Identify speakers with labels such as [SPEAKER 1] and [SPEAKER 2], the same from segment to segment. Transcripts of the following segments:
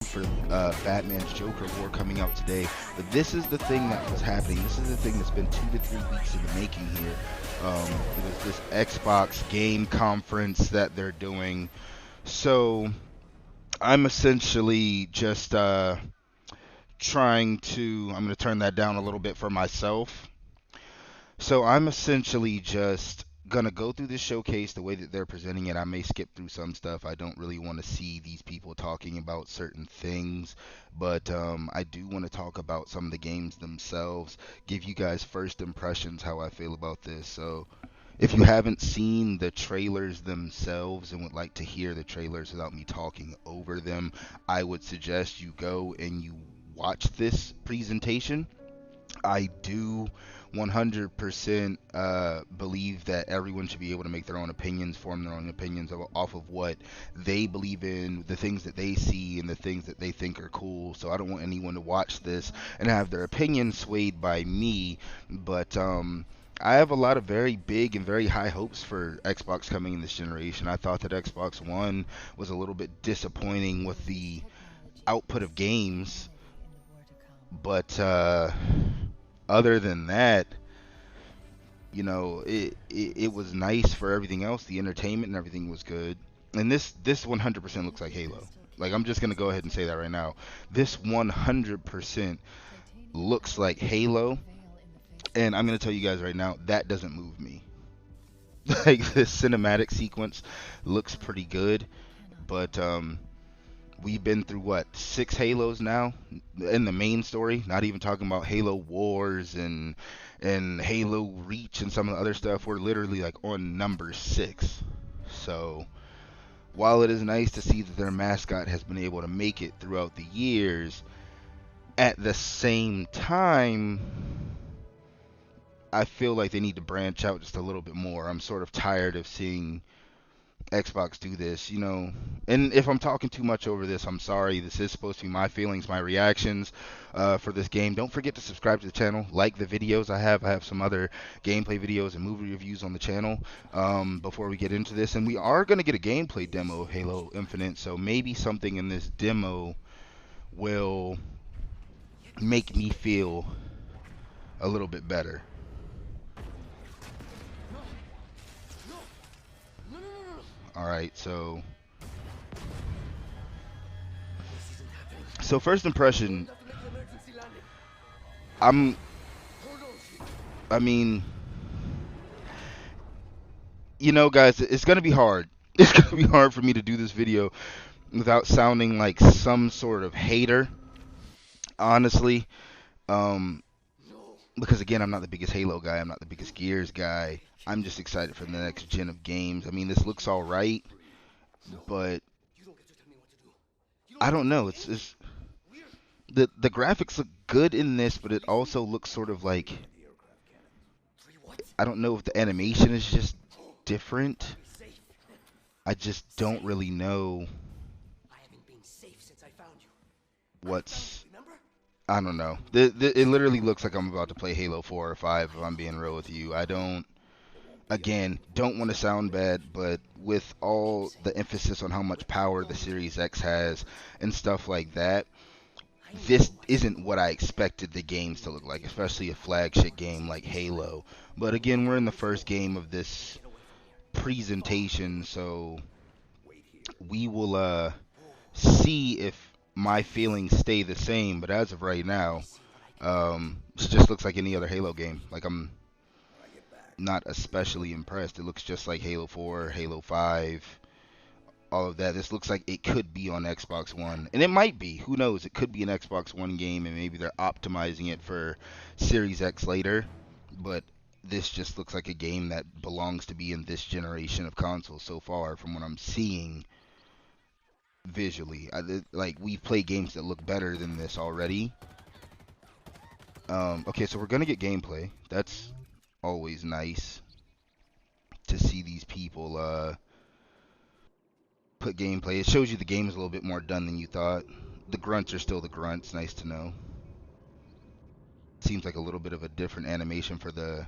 [SPEAKER 1] for Batman's Joker war coming out today. But this is the thing that was happening. This is the thing that's been 2 to 3 weeks in the making here. It was this Xbox game conference that they're doing. So I'm essentially just trying to. I'm going to turn that down a little bit for myself. So I'm essentially just gonna go through this showcase the way that they're presenting it. I may skip through some stuff. I don't really want to see these people talking about certain things, but I do want to talk about some of the games themselves, give you guys first impressions how I feel about this. So if you haven't seen the trailers themselves and would like to hear the trailers without me talking over them, I would suggest you go and you watch this presentation. I do 100% believe that everyone should be able to make their own opinions, form their own opinions off of what they believe in, the things that they see, and the things that they think are cool. So I don't want anyone to watch this and have their opinion swayed by me. But I have a lot of very big and very high hopes for Xbox coming in this generation. I thought that Xbox One was a little bit disappointing with the output of games, but other than that, it was nice for everything else. The entertainment and everything was good. And this 100% looks like Halo. Like, I'm just gonna go ahead and say that right now. This 100% looks like Halo, and I'm gonna tell you guys right now that doesn't move me. Like, the cinematic sequence looks pretty good, but we've been through what, 6 Halos now in the main story. Not even talking about Halo Wars and Halo Reach and some of the other stuff. We're literally like on number 6. So while it is nice to see that their mascot has been able to make it throughout the years, at the same time, I feel like they need to branch out just a little bit more. I'm sort of tired of seeing Xbox do this. And if I'm talking too much over this, I'm sorry. This is supposed to be my feelings, my reactions for this game. Don't forget to subscribe to the channel, like the videos I have. I have some other gameplay videos and movie reviews on the channel before we get into this. And we are going to get a gameplay demo of Halo Infinite, so maybe something in this demo will make me feel a little bit better. Alright, so first impression, I'm I mean, guys, it's gonna be hard. It's gonna be hard for me to do this video without sounding like some sort of hater, honestly. Um, because again, I'm not the biggest Halo guy. I'm not the biggest Gears guy. I'm just excited for the next gen of games. I mean, this looks all right, but I don't know. It's the graphics look good in this, but it also looks sort of like, I don't know if the animation is just different. I just don't really know what's. I don't know. It literally looks like I'm about to play Halo 4 or 5, if I'm being real with you. I don't, again, don't want to sound bad, but with all the emphasis on how much power the Series X has and stuff like that, this isn't what I expected the games to look like, especially a flagship game like Halo. But again, we're in the first game of this presentation, so we will see if my feelings stay the same. But as of right now, it just looks like any other Halo game. Like, I'm not especially impressed. It looks just like Halo 4, Halo 5, all of that. This looks like it could be on Xbox One, and it might be. Who knows? It could be an Xbox One game, and maybe they're optimizing it for Series X later. But this just looks like a game that belongs to be in this generation of consoles so far, from what I'm seeing visually. Like, we've played games that look better than this already. Okay, so we're gonna get gameplay. That's always nice to see these people put gameplay. It shows you the game is a little bit more done than you thought. The grunts are still the grunts. Nice to know. Seems like a little bit of a different animation for the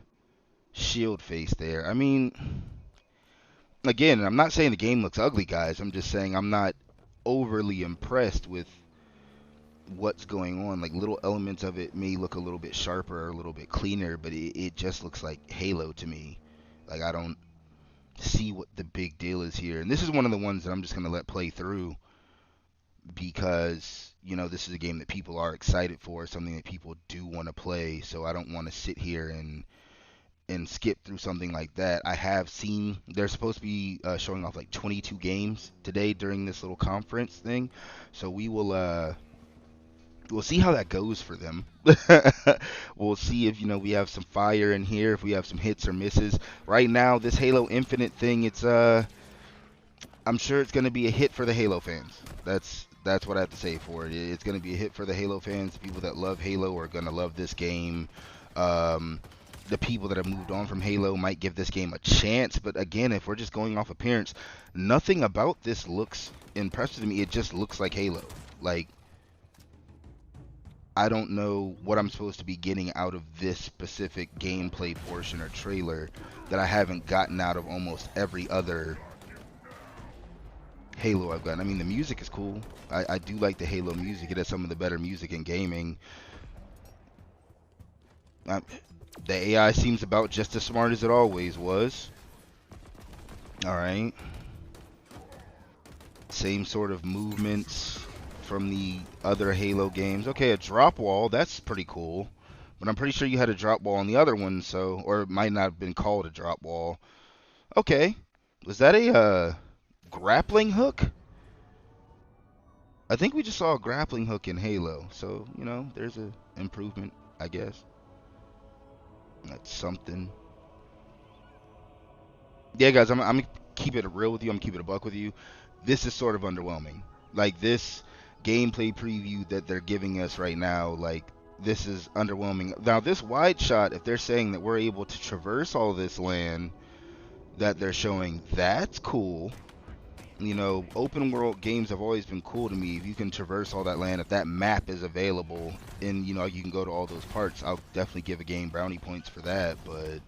[SPEAKER 1] shield face there. I mean, again, I'm not saying the game looks ugly, guys. I'm just saying I'm not overly impressed with what's going on. Like little elements of it may look a little bit sharper or a little bit cleaner, but it just looks like Halo to me. Like I don't see what the big deal is here. And this is one of the ones that I'm just gonna let play through because this is a game that people are excited for, something that people do want to play. So I don't want to sit here and skip through something like that. I have seen they're supposed to be showing off like 22 games today during this little conference thing. So we'll see how that goes for them. We'll see if we have some fire in here, if we have some hits or misses. Right now, this Halo Infinite thing, I'm sure it's going to be a hit for the Halo fans. That's what I have to say for it. It's going to be a hit for the Halo fans. The people that love Halo are going to love this game. The people that have moved on from Halo might give this game a chance, but again, if we're just going off appearance, nothing about this looks impressive to me. It just looks like Halo. Like, I don't know what I'm supposed to be getting out of this specific gameplay portion or trailer that I haven't gotten out of almost every other Halo I've gotten. I mean, the music is cool. I do like the Halo music. It has some of the better music in gaming. The AI seems about just as smart as it always was. Alright. Same sort of movements from the other Halo games. Okay, a drop wall. That's pretty cool. But I'm pretty sure you had a drop wall on the other one, so... Or it might not have been called a drop wall. Okay. Was that a grappling hook? I think we just saw a grappling hook in Halo. So, there's an improvement, I guess. That's something. Yeah, guys, I'm keep it real with you. I'm keep it a buck with you. This is sort of underwhelming. Like this gameplay preview that they're giving us right now, like this is underwhelming. Now this wide shot, if they're saying that we're able to traverse all this land that they're showing, that's cool. Open world games have always been cool to me. If you can traverse all that land, if that map is available and you can go to all those parts, I'll definitely give a game brownie points for that. But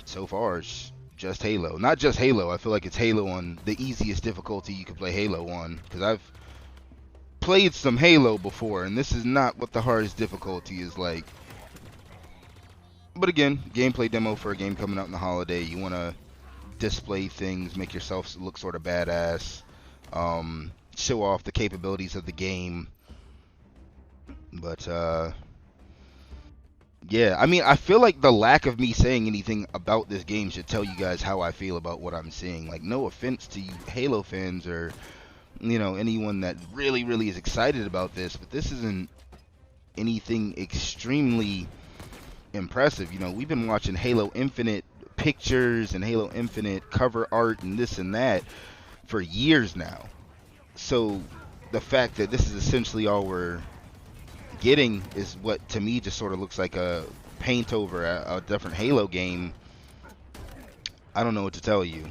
[SPEAKER 1] so far it's just Halo. Not just Halo. I feel like it's Halo on the easiest difficulty you could play Halo on, because I've played some Halo before and this is not what the hardest difficulty is like. But again, gameplay demo for a game coming out in the holiday. You want to display things, make yourself look sort of badass, show off the capabilities of the game. But yeah, I mean, I feel like the lack of me saying anything about this game should tell you guys how I feel about what I'm seeing. Like, no offense to you Halo fans or anyone that really is excited about this, but this isn't anything extremely impressive. We've been watching Halo Infinite pictures and Halo Infinite cover art and this and that for years now. So the fact that this is essentially all we're getting is what to me just sort of looks like a paint over a different Halo game. I don't know what to tell you.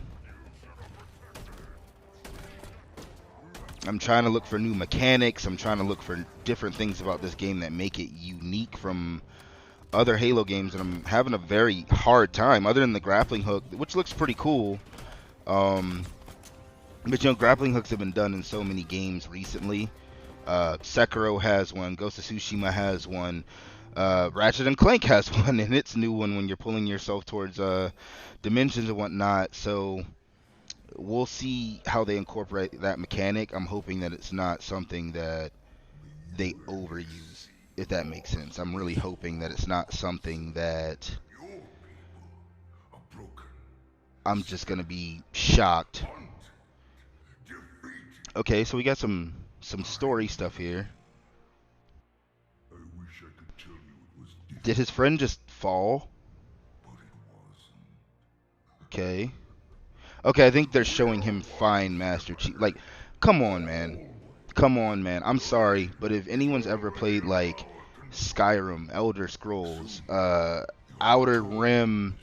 [SPEAKER 1] I'm trying to look for new mechanics. I'm trying to look for different things about this game that make it unique from other Halo games, and I'm having a very hard time, other than the grappling hook, which looks pretty cool. But grappling hooks have been done in so many games recently. Sekiro has one, Ghost of Tsushima has one, Ratchet and Clank has one, and its new one when you're pulling yourself towards dimensions and whatnot. So we'll see how they incorporate that mechanic. I'm hoping that it's not something that they overuse, if that makes sense. I'm really hoping that it's not something that I'm just gonna be shocked. Okay, so we got some story stuff here. Did his friend just fall? Okay. Okay, I think they're showing him fine Master Chief. Like, come on, man. Come on, man. I'm sorry, but if anyone's ever played, like, Skyrim, Elder Scrolls, Outer Rim,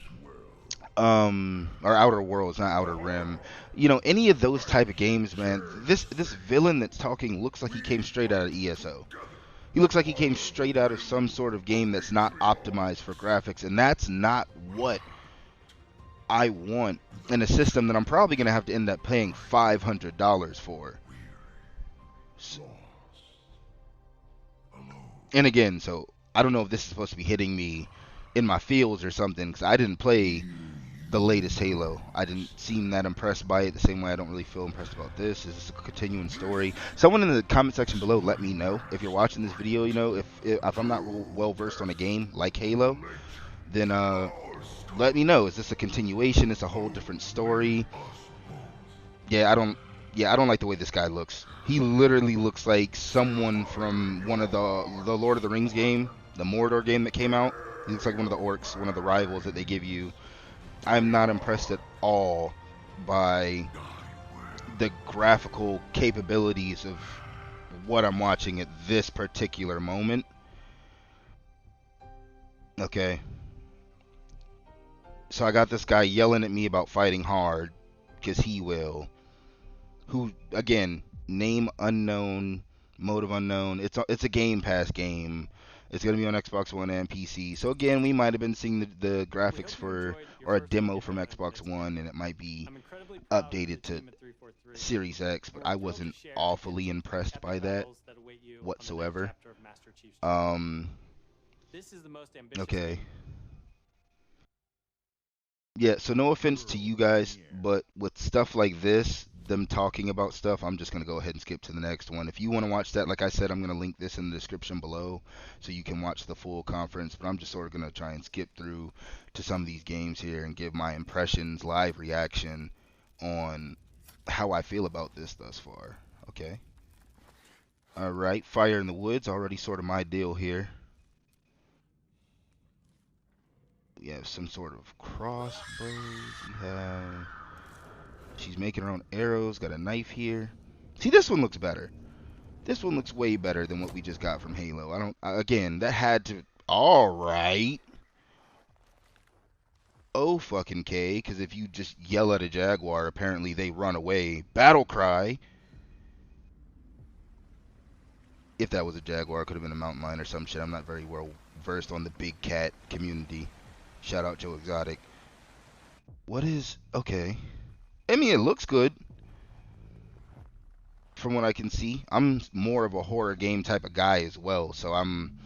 [SPEAKER 1] or Outer Worlds, not Outer Rim, any of those type of games, man, this villain that's talking looks like he came straight out of ESO. He looks like he came straight out of some sort of game that's not optimized for graphics, and that's not what I want in a system that I'm probably going to have to end up paying $500 for. And again, so I don't know if this is supposed to be hitting me in my feels or something, because I didn't play the latest Halo. I didn't seem that impressed by it the same way I don't really feel impressed about this. Is this a continuing story? Someone in the comment section below, let me know if you're watching this video. You know, if I'm not well versed on a game like Halo, then let me know. Is this a continuation? It's a whole different story. Yeah, I don't. Yeah, I don't like the way this guy looks. He literally looks like someone from one of the Lord of the Rings game, the Mordor game that came out. He looks like one of the orcs, one of the rivals that they give you. I'm not impressed at all by the graphical capabilities of what I'm watching at this particular moment. Okay, so I got this guy yelling at me about fighting hard, because he will. Who, again, name unknown, motive unknown. It's a Game Pass game. It's gonna be on Xbox One and PC. So again, we might have been seeing the graphics for, or a demo from Xbox One, and it might be updated to Series X, but I wasn't awfully impressed by that whatsoever. Um, okay. Yeah, so no offense to you guys, but with stuff like this, them talking about stuff, I'm just going to go ahead and skip to the next one. If you want to watch that, like I said, I'm going to link this in the description below so you can watch the full conference, but I'm just sort of going to try and skip through to some of these games here and give my impressions, live reaction on how I feel about this thus far. Okay. All right, Fire in the Woods, already sort of my deal here. We have some sort of crossbows. We have. She's making her own arrows. Got a knife here. See, this one looks better. This one looks way better than what we just got from Halo. I don't. Again, that had to. All right. Oh fucking K. Because if you just yell at a jaguar, apparently they run away. Battle cry. If that was a jaguar, it could have been a mountain lion or some shit. I'm not very well versed on the big cat community. Shout out Joe Exotic. What is okay? I mean, it looks good from what I can see. I'm more of a horror game type of guy as well, so I'm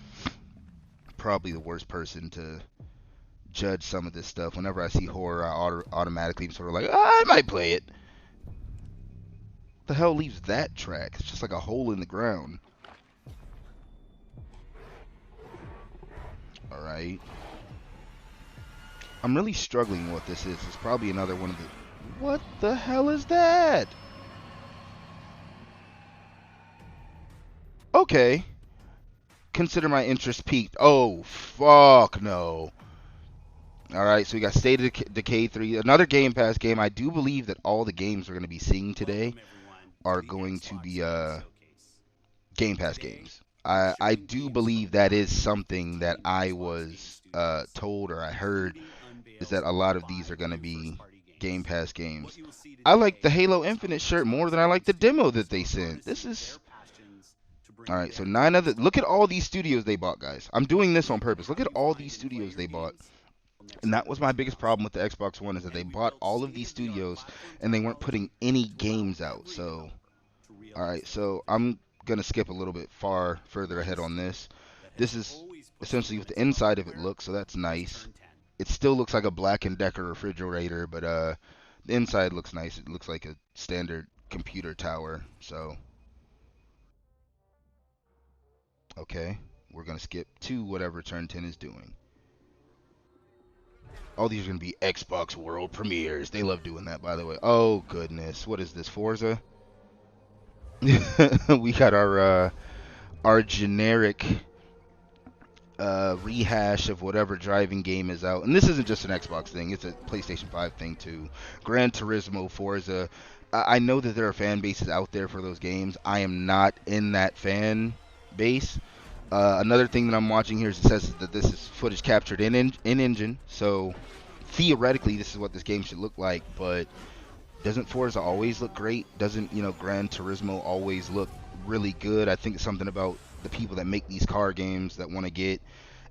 [SPEAKER 1] probably the worst person to judge some of this stuff. Whenever I see horror, I automatically sort of like, I might play it. The hell leaves that track? It's just like a hole in the ground. All right. I'm really struggling with what this is. It's probably another one of the. What the hell is that? Okay. Consider my interest peaked. Oh, fuck no. Alright, so we got State of Decay 3. Another Game Pass game. I do believe that all the games we're going to be seeing today are going to be Game Pass games. I do believe that is something that I was told or I heard, is that a lot of these are going to be Game Pass games. I like the Halo Infinite shirt more than I like the demo that they sent. This is... Alright, so 9 other... Look at all these studios they bought, guys. I'm doing this on purpose. Look at all these studios they bought. And that was my biggest problem with the Xbox One, is that they bought all of these studios and they weren't putting any games out. So, alright, so I'm going to skip a little bit further ahead on this. This is essentially what the inside of it looks, so that's nice. It still looks like a Black & Decker refrigerator, but the inside looks nice. It looks like a standard computer tower. So, okay, we're going to skip to whatever Turn 10 is doing. All these are going to be Xbox World Premieres. They love doing that, by the way. Oh, goodness. What is this, Forza? We got our generic rehash of whatever driving game is out. And this isn't just an Xbox thing. It's a PlayStation 5 thing, too. Gran Turismo, Forza. I know that there are fan bases out there for those games. I am not in that fan base. Another thing that I'm watching here is it says that this is footage captured in engine, so theoretically this is what this game should look like. But doesn't Forza always look great? Doesn't, Gran Turismo always look really good? I think it's something about the people that make these car games that want to get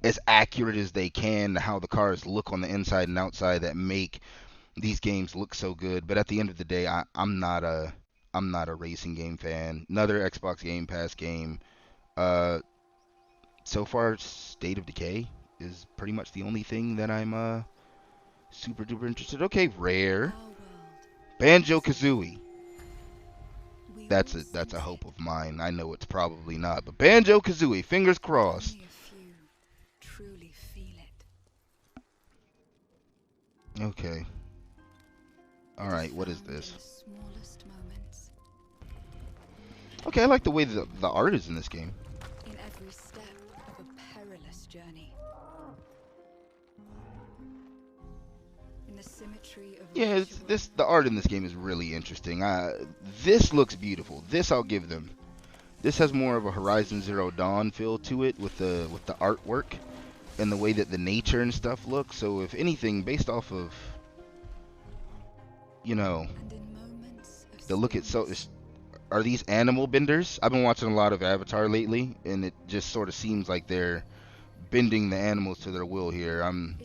[SPEAKER 1] as accurate as they can to how the cars look on the inside and outside that make these games look so good. But at the end of the day, I'm not a racing game fan. Another Xbox Game Pass game. Uh, so far, State of Decay is pretty much the only thing that I'm super duper interested. Okay, rare. Banjo Kazooie. That's a hope of mine. I know it's probably not, but Banjo Kazooie, fingers crossed. Okay. All right, what is this? Okay, I like the way the art is in this game.
[SPEAKER 2] In every step of a perilous journey. In the symmetry of
[SPEAKER 1] Yeah, the art in this game is really interesting. This looks beautiful. This I'll give them. This has more of a Horizon Zero Dawn feel to it with the artwork and the way that the nature and stuff looks. So if anything, based off of, you know, the look itself, are these animal benders? I've been watching a lot of Avatar lately, and it just sort of seems like they're bending the animals to their will here. I'm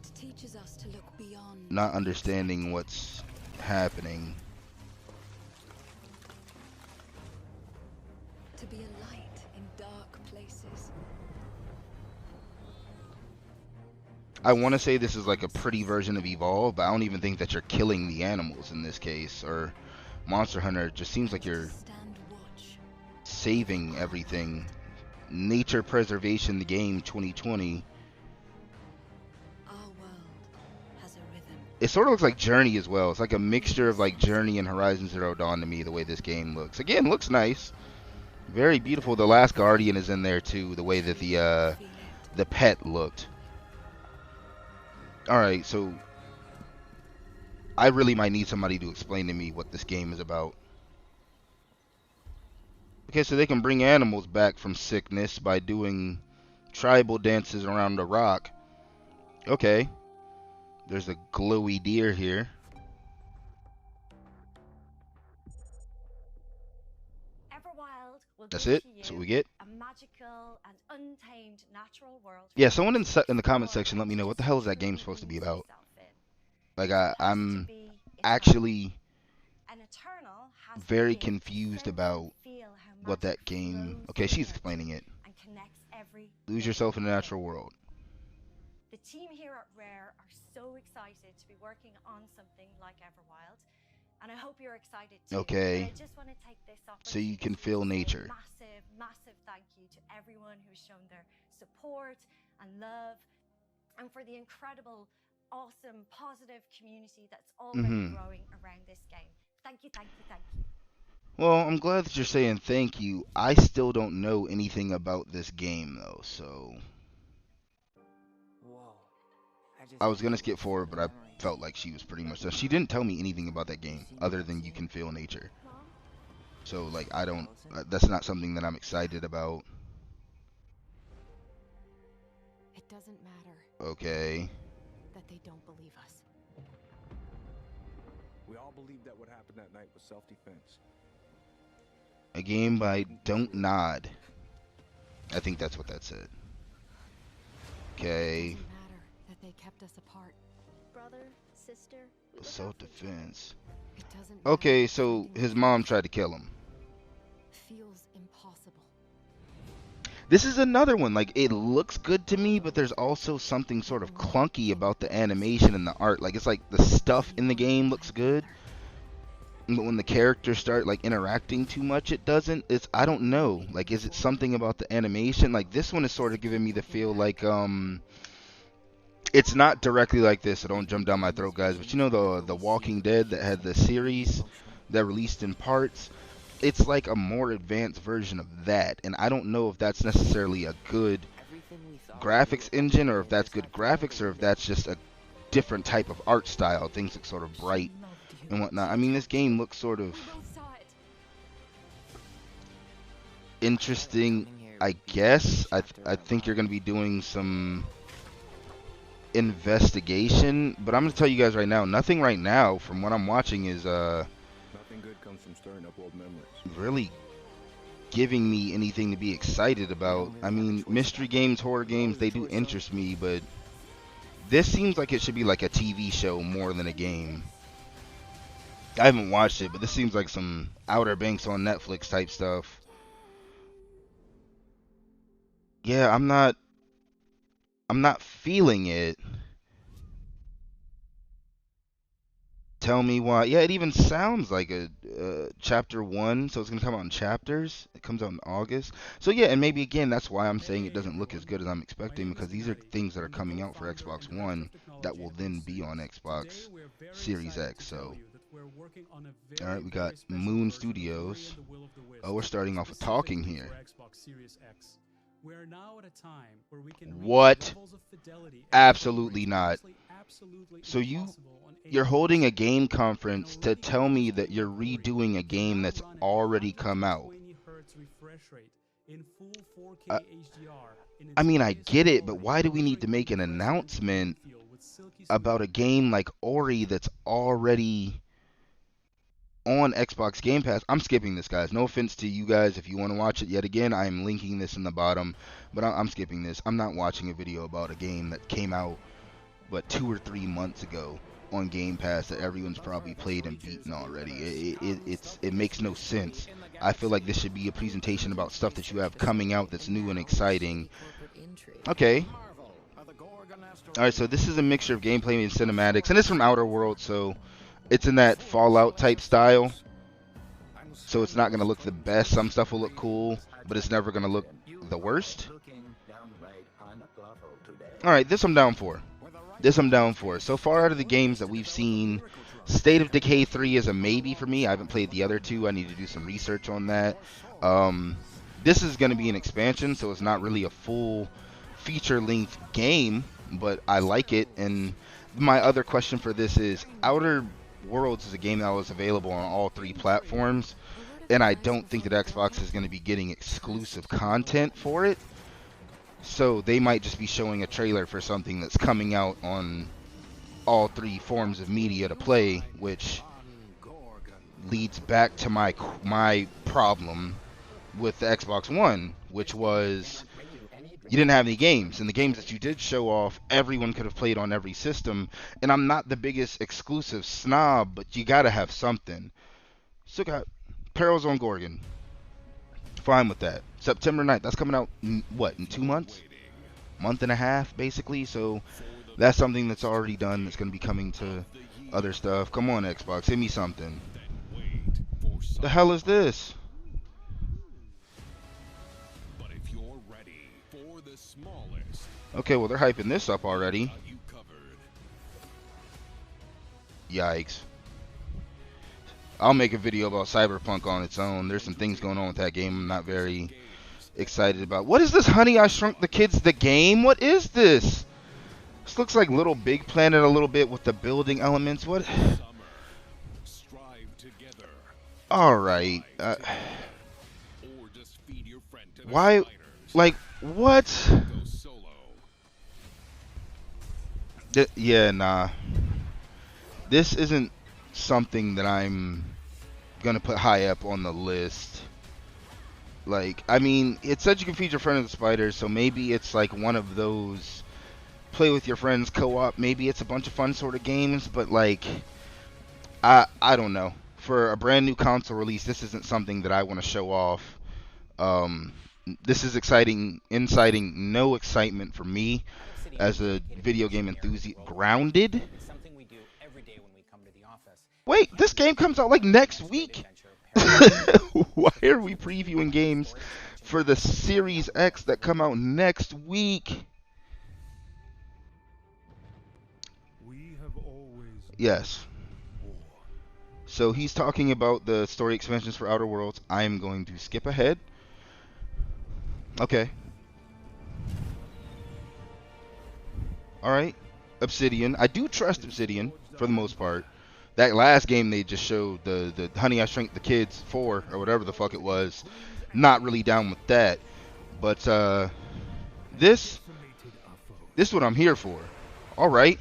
[SPEAKER 1] not understanding what's happening.
[SPEAKER 2] To be a light in dark places.
[SPEAKER 1] I want to say this is like a pretty version of Evolve, but I don't even think that you're killing the animals in this case. Or Monster Hunter, it just seems like you're saving everything. Nature Preservation, the game 2020. It sort of looks like Journey as well. It's like a mixture of like Journey and Horizon Zero Dawn to me, the way this game looks. Again, looks nice. Very beautiful. The Last Guardian is in there too, the way that the pet looked. Alright, so I really might need somebody to explain to me what this game is about. Okay, so they can bring animals back from sickness by doing tribal dances around a rock. Okay. There's a glowy deer here. That's it? That's what we get?
[SPEAKER 3] A magical and untamed natural world.
[SPEAKER 1] Yeah, someone in the comment section let me know what the hell is that game supposed to be about. Like, I'm actually very confused about what that game... Okay, she's explaining it. Lose yourself in the natural world.
[SPEAKER 3] The team here at Rare are so excited to be working on something like Everwild, and I hope you're excited too.
[SPEAKER 1] Okay.
[SPEAKER 3] But I just want to take this
[SPEAKER 1] So you can
[SPEAKER 3] opportunity
[SPEAKER 1] feel
[SPEAKER 3] to say
[SPEAKER 1] nature.
[SPEAKER 3] a massive thank you to everyone who's shown their support and love, and for the incredible, awesome, positive community that's already growing around this game. Thank you, thank you, thank you.
[SPEAKER 1] Well, I'm glad that you're saying thank you. I still don't know anything about this game, though, so... I was going to skip forward, but I felt like she was pretty much... She didn't tell me anything about that game, other than you can feel nature. So, like, I don't... That's not something that I'm excited about.
[SPEAKER 2] It doesn't matter.
[SPEAKER 1] Okay.
[SPEAKER 2] That they don't believe us.
[SPEAKER 4] We all believe that what happened that night was self-defense.
[SPEAKER 1] A game by Don't Nod. I think that's what that said. Okay.
[SPEAKER 2] It doesn't matter that they kept us apart.
[SPEAKER 3] Brother, sister.
[SPEAKER 1] Self-defense.
[SPEAKER 2] It doesn't
[SPEAKER 1] Okay,
[SPEAKER 2] matter
[SPEAKER 1] so his mom tried to kill him.
[SPEAKER 2] feels impossible.
[SPEAKER 1] This is another one. Like, it looks good to me, but there's also something sort of clunky about the animation and the art. Like, it's like the stuff in the game looks good, but when the characters start like interacting too much, it doesn't. I don't know. Like, is it something about the animation? Like, this one is sort of giving me the feel like it's not directly like this, so don't jump down my throat, guys. But you know the Walking Dead that had the series that released in parts? It's like a more advanced version of that, and I don't know if that's necessarily a good graphics engine, or if that's good graphics, or if that's just a different type of art style. Things look sort of bright and whatnot. I mean, this game looks sort of interesting, I guess. I think you're going to be doing some investigation, but I'm going to tell you guys right now, nothing right now from what I'm watching is
[SPEAKER 4] Nothing good comes from stirring up old memories.
[SPEAKER 1] really giving me anything to be excited about. I mean, mystery games, horror games, they do interest me, but this seems like it should be like a TV show more than a game. I haven't watched it, but this seems like some Outer Banks on Netflix type stuff. Yeah, I'm not I'm not feeling it. Tell me why. Yeah, it even sounds like a chapter one, so it's gonna come out in chapters. It comes out in August. So yeah, and maybe again that's why I'm saying it doesn't look as good as I'm expecting, because these are things that are coming out for Xbox One that will then be on Xbox Series X. So all right, we got Moon Studios. Oh, we're starting off with talking here. What? Absolutely not. So you're holding a game conference to tell me that you're redoing a game that's already come out. Uh, I mean, I get it, but why do we need to make an announcement about a game like Ori that's already on Xbox Game Pass? I'm skipping this, guys. No offense to you guys if you want to watch it yet again. I am linking this in the bottom, but I'm skipping this. I'm not watching a video about a game that came out, but 2 or 3 months ago on Game Pass that everyone's probably played and beaten already. It makes no sense. I feel like this should be a presentation about stuff that you have coming out that's new and exciting. Okay. Alright, so this is a mixture of gameplay and cinematics, and it's from Outer Worlds, so it's in that Fallout type style. So it's not going to look the best. Some stuff will look cool, but it's never going to look the worst. Alright, this I'm down for. This I'm down for. So far out of the games that we've seen, State of Decay 3 is a maybe for me. I haven't played the other two. I need to do some research on that. This is going to be an expansion, so it's not really a full feature-length game, but I like it. And my other question for this is, Outer Worlds is a game that was available on all 3 platforms, and I don't think that Xbox is going to be getting exclusive content for it. So they might just be showing a trailer for something that's coming out on all 3 forms of media to play, which leads back to my problem with the Xbox One, which was you didn't have any games, and the games that you did show off, everyone could have played on every system. And I'm not the biggest exclusive snob, but you gotta have something. Still got Perils on Gorgon. Fine with that. September 9th. That's coming out in 2 months? Month and a half, basically. So that's something that's already done. That's going to be coming to other stuff. Come on, Xbox. Give me something. The hell is this? Okay, well, they're hyping this up already. Yikes. I'll make a video about Cyberpunk on its own. There's some things going on with that game I'm not very excited about. What is this Honey, I Shrunk the Kids the game? What is this? This looks like Little Big Planet a little bit with the building elements. What? Alright. Why? Like, what? Yeah, nah. This isn't something that I'm gonna put high up on the list. Like, I mean, it said you can feed your friend with the spiders, so maybe it's like one of those play with your friends co-op. Maybe it's a bunch of fun sort of games, but like, I don't know. For a brand new console release, this isn't something that I want to show off. This is exciting, inciting no excitement for me as a video game enthusiast. Grounded? Wait, this game comes out like next week? Why are we previewing games for the Series X that come out next week? Yes. So he's talking about the story expansions for Outer Worlds. I am going to skip ahead. Okay. Alright. Obsidian. I do trust Obsidian for the most part. That last game they just showed, the Honey, I Shrunk the Kids 4, or whatever the fuck it was, not really down with that. But, this is what I'm here for. Alright.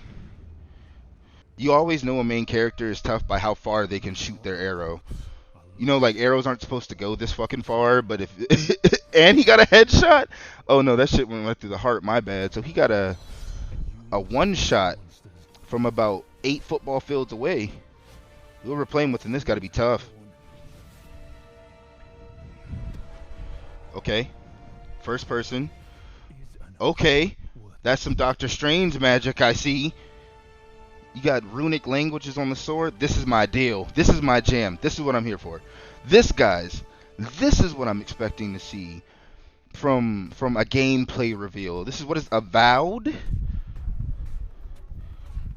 [SPEAKER 1] You always know a main character is tough by how far they can shoot their arrow. You know, like, arrows aren't supposed to go this fucking far, but if... and he got a headshot? Oh, no, that shit went right through the heart. My bad. So he got a one-shot from about 8 football fields away. Whoever playing with him, this got to be tough. Okay. First person. Okay. That's some Doctor Strange magic I see. You got runic languages on the sword. This is my deal. This is my jam. This is what I'm here for. This, guys, this is what I'm expecting to see from a gameplay reveal. This is what is Avowed.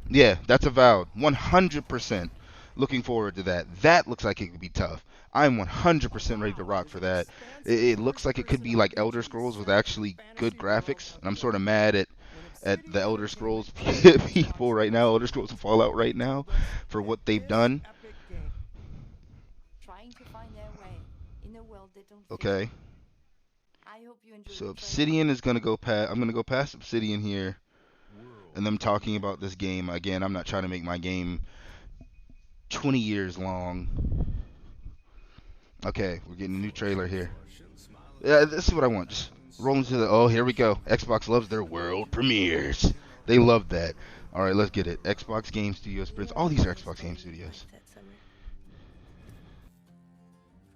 [SPEAKER 1] Yeah, that's Avowed. 100% looking forward to that. That looks like it could be tough. I'm 100% ready to rock for that. It looks like it could be like Elder Scrolls with actually good graphics. And I'm sort of mad at the Elder Scrolls people right now, Elder Scrolls Fallout right now, for what they've done.
[SPEAKER 2] Trying to find their way in a world they don't fit.
[SPEAKER 1] Okay.
[SPEAKER 2] I hope you enjoy
[SPEAKER 1] So
[SPEAKER 2] the
[SPEAKER 1] Obsidian is gonna go past. I'm gonna go past Obsidian here, and them talking about this game again. I'm not trying to make my game 20 years long. Okay, we're getting a new trailer here. Yeah, this is what I want. Just roll into the. Oh, here we go. Xbox loves their world premieres. They love that. All right, let's get it. Xbox Game Studios presents. All these are Xbox Game Studios.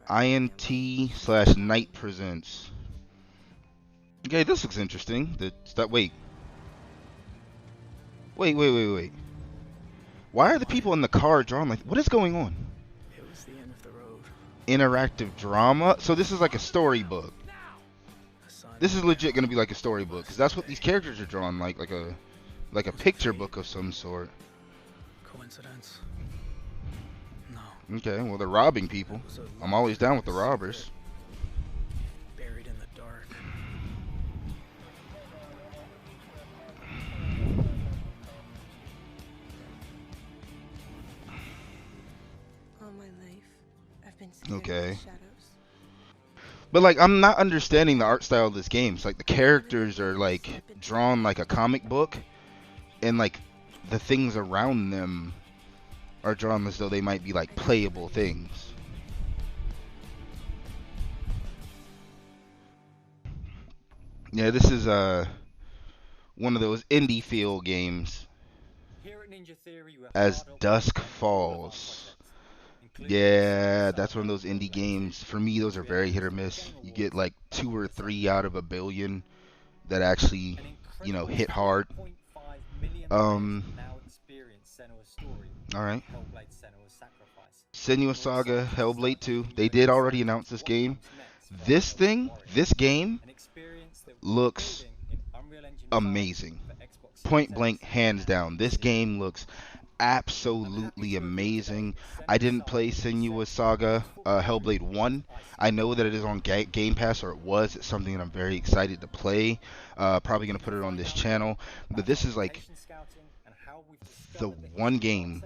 [SPEAKER 1] INT/Night presents. Okay, this looks interesting. Wait. Why are the people in the car drawn like? What is going on?
[SPEAKER 5] It was the end of the road.
[SPEAKER 1] Interactive drama. So this is like a storybook. This is legit gonna be like a storybook, because that's what these characters are drawn like a picture book of some sort.
[SPEAKER 5] Coincidence? No.
[SPEAKER 1] Okay, well they're robbing people. I'm always down with the robbers.
[SPEAKER 5] Buried in the dark.
[SPEAKER 2] All my life, I've been staring
[SPEAKER 1] Okay.
[SPEAKER 2] at shadows.
[SPEAKER 1] But like, I'm not understanding the art style of this game. It's like the characters are like drawn like a comic book, and like the things around them are drawn as though they might be like playable things. Yeah, this is one of those indie feel games. As Dusk Falls. Yeah, that's one of those indie games. For me, those are very hit or miss. You get like 2 or 3 out of a billion that actually, you know, hit hard. Alright. Senua's Saga, Hellblade 2. They did already announce this game. This game looks amazing. Point blank, hands down. This game looks absolutely amazing. I didn't play Senua's Saga, Hellblade 1. I know that it is on Game Pass, or it was. It's something that I'm very excited to play. Probably going to put it on this channel. But this is like the one game.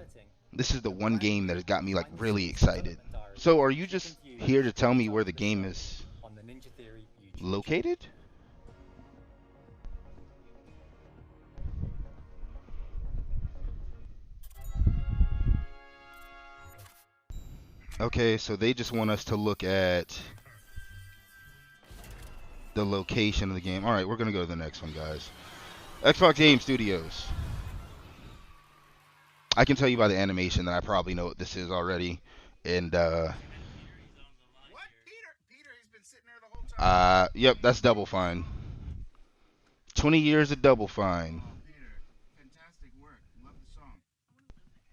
[SPEAKER 1] This is the one game that has got me like really excited. So are you just here to tell me where the game is located? Okay, so they just want us to look at the location of the game. Alright, we're going to go to the next one, guys. Xbox Game Studios. I can tell you by the animation that I probably know what this is already. And, yep, that's Double Fine. 20 years of Double Fine.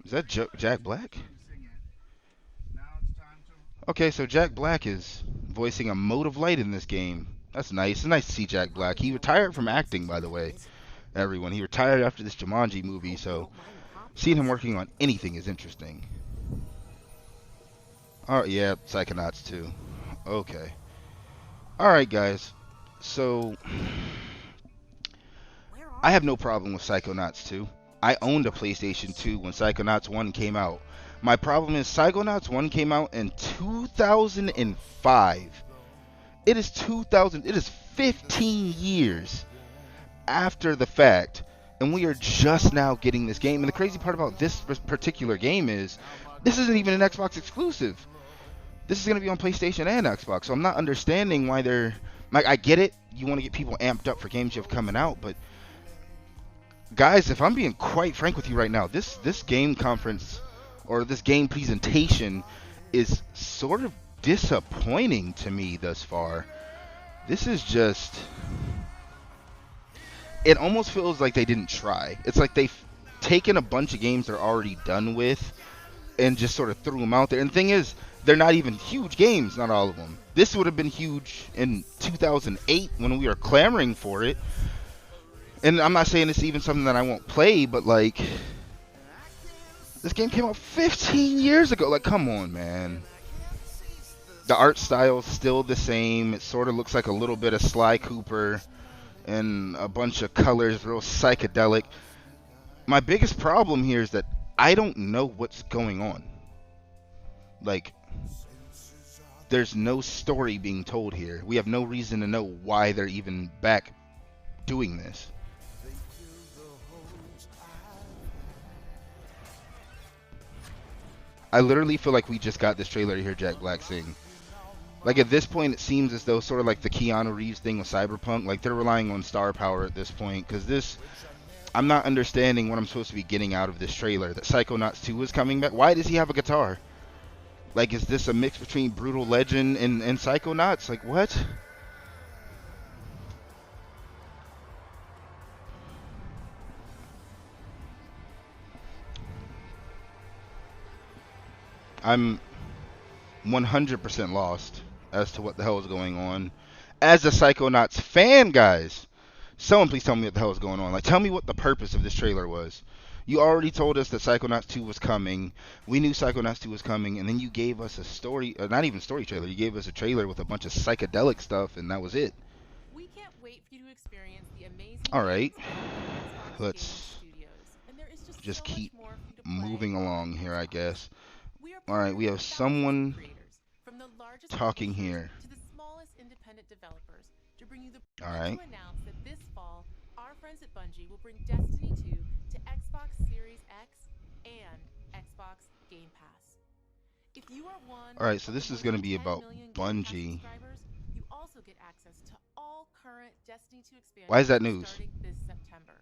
[SPEAKER 1] Is that Jack Black? Okay, so Jack Black is voicing a Mode of Light in this game. That's nice. It's nice to see Jack Black. He retired from acting, by the way, everyone. He retired after this Jumanji movie, so seeing him working on anything is interesting. Oh, yeah, Psychonauts 2. Okay. Alright, guys. So, I have no problem with Psychonauts 2. I owned a PlayStation 2 when Psychonauts 1 came out. My problem is Psychonauts 1 came out in 2005. It is 15 years after the fact, and we are just now getting this game. And the crazy part about this particular game is this isn't even an Xbox exclusive. This is going to be on PlayStation and Xbox. So I'm not understanding why they're like, I get it. You want to get people amped up for games you have coming out, but guys, if I'm being quite frank with you right now, this game conference or this game presentation is sort of disappointing to me thus far. This is just it almost feels like they didn't try. It's like they've taken a bunch of games they're already done with and just sort of threw them out there. And the thing is, they're not even huge games, not all of them. This would have been huge in 2008 when we were clamoring for it. And I'm not saying it's even something that I won't play, but like, this game came out 15 years ago. Like, come on, man. The art style is still the same. It sort of looks like a little bit of Sly Cooper and a bunch of colors, real psychedelic. My biggest problem here is that I don't know what's going on. Like, there's no story being told here. We have no reason to know why they're even back doing this. I literally feel like we just got this trailer to hear Jack Black sing. Like, at this point, it seems as though sort of like the Keanu Reeves thing with Cyberpunk, like they're relying on star power at this point, because this, I'm not understanding what I'm supposed to be getting out of this trailer. That Psychonauts 2 is coming back. Why does he have a guitar? Like, is this a mix between Brutal Legend and Psychonauts? Like, what? I'm 100% lost as to what the hell is going on. As a Psychonauts fan, guys, someone please tell me what the hell is going on. Like, tell me what the purpose of this trailer was. You already told us that Psychonauts 2 was coming. We knew Psychonauts 2 was coming, and then you gave us a story, not even story trailer. You gave us a trailer with a bunch of psychedelic stuff, and that was it.
[SPEAKER 6] We can't wait for you to experience the amazing
[SPEAKER 1] All right,
[SPEAKER 6] games from Xbox
[SPEAKER 1] let's
[SPEAKER 6] Gaming Studios. And there is
[SPEAKER 1] just
[SPEAKER 6] so
[SPEAKER 1] keep
[SPEAKER 6] much more for you to
[SPEAKER 1] moving
[SPEAKER 6] play
[SPEAKER 1] along
[SPEAKER 6] on
[SPEAKER 1] here, I
[SPEAKER 6] Xbox.
[SPEAKER 1] guess.
[SPEAKER 6] We are
[SPEAKER 1] All right, we
[SPEAKER 6] partnering
[SPEAKER 1] have
[SPEAKER 6] with thousands of
[SPEAKER 1] someone
[SPEAKER 6] creators, from the largest
[SPEAKER 1] talking
[SPEAKER 6] publishers
[SPEAKER 1] here.
[SPEAKER 6] to the smallest independent developers, to bring you the
[SPEAKER 1] All
[SPEAKER 6] proud
[SPEAKER 1] right.
[SPEAKER 6] to announce that this fall, our friends at Bungie will bring Destiny 2 to Xbox Series X and Xbox Game Pass. If you are one
[SPEAKER 1] All right, so
[SPEAKER 6] of
[SPEAKER 1] this
[SPEAKER 6] the
[SPEAKER 1] is
[SPEAKER 6] more
[SPEAKER 1] going to
[SPEAKER 6] than
[SPEAKER 1] be
[SPEAKER 6] 10
[SPEAKER 1] about
[SPEAKER 6] million Game Pass
[SPEAKER 1] Bungie.
[SPEAKER 6] subscribers, you also get access to all current Destiny 2
[SPEAKER 1] Why is
[SPEAKER 6] expansions
[SPEAKER 1] that news?
[SPEAKER 6] starting this September.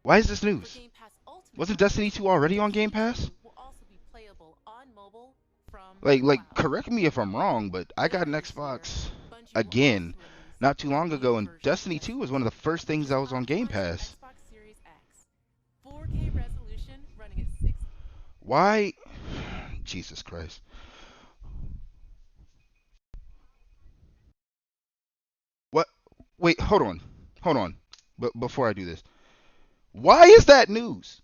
[SPEAKER 1] Why is this
[SPEAKER 6] For
[SPEAKER 1] news?
[SPEAKER 6] Game Pass Ultimate
[SPEAKER 1] Wasn't
[SPEAKER 6] members,
[SPEAKER 1] Destiny 2 already on Game
[SPEAKER 6] Destiny
[SPEAKER 1] Pass?
[SPEAKER 6] 2 will also be playable on mobile from
[SPEAKER 1] Like,
[SPEAKER 6] the cloud.
[SPEAKER 1] correct me if I'm wrong, but I got an
[SPEAKER 6] Later this year,
[SPEAKER 1] Xbox
[SPEAKER 6] Bungie will
[SPEAKER 1] again
[SPEAKER 6] also release
[SPEAKER 1] not too
[SPEAKER 6] a
[SPEAKER 1] long
[SPEAKER 6] new
[SPEAKER 1] ago, and
[SPEAKER 6] version of
[SPEAKER 1] Destiny 2 was one of the first
[SPEAKER 6] which
[SPEAKER 1] things
[SPEAKER 6] is
[SPEAKER 1] that was on Game
[SPEAKER 6] optimized for
[SPEAKER 1] Pass.
[SPEAKER 6] Xbox Series X. 4K resolution running at 6.
[SPEAKER 1] Why? Jesus Christ. What? Wait, hold on. Hold on. But before I do this, why is that news?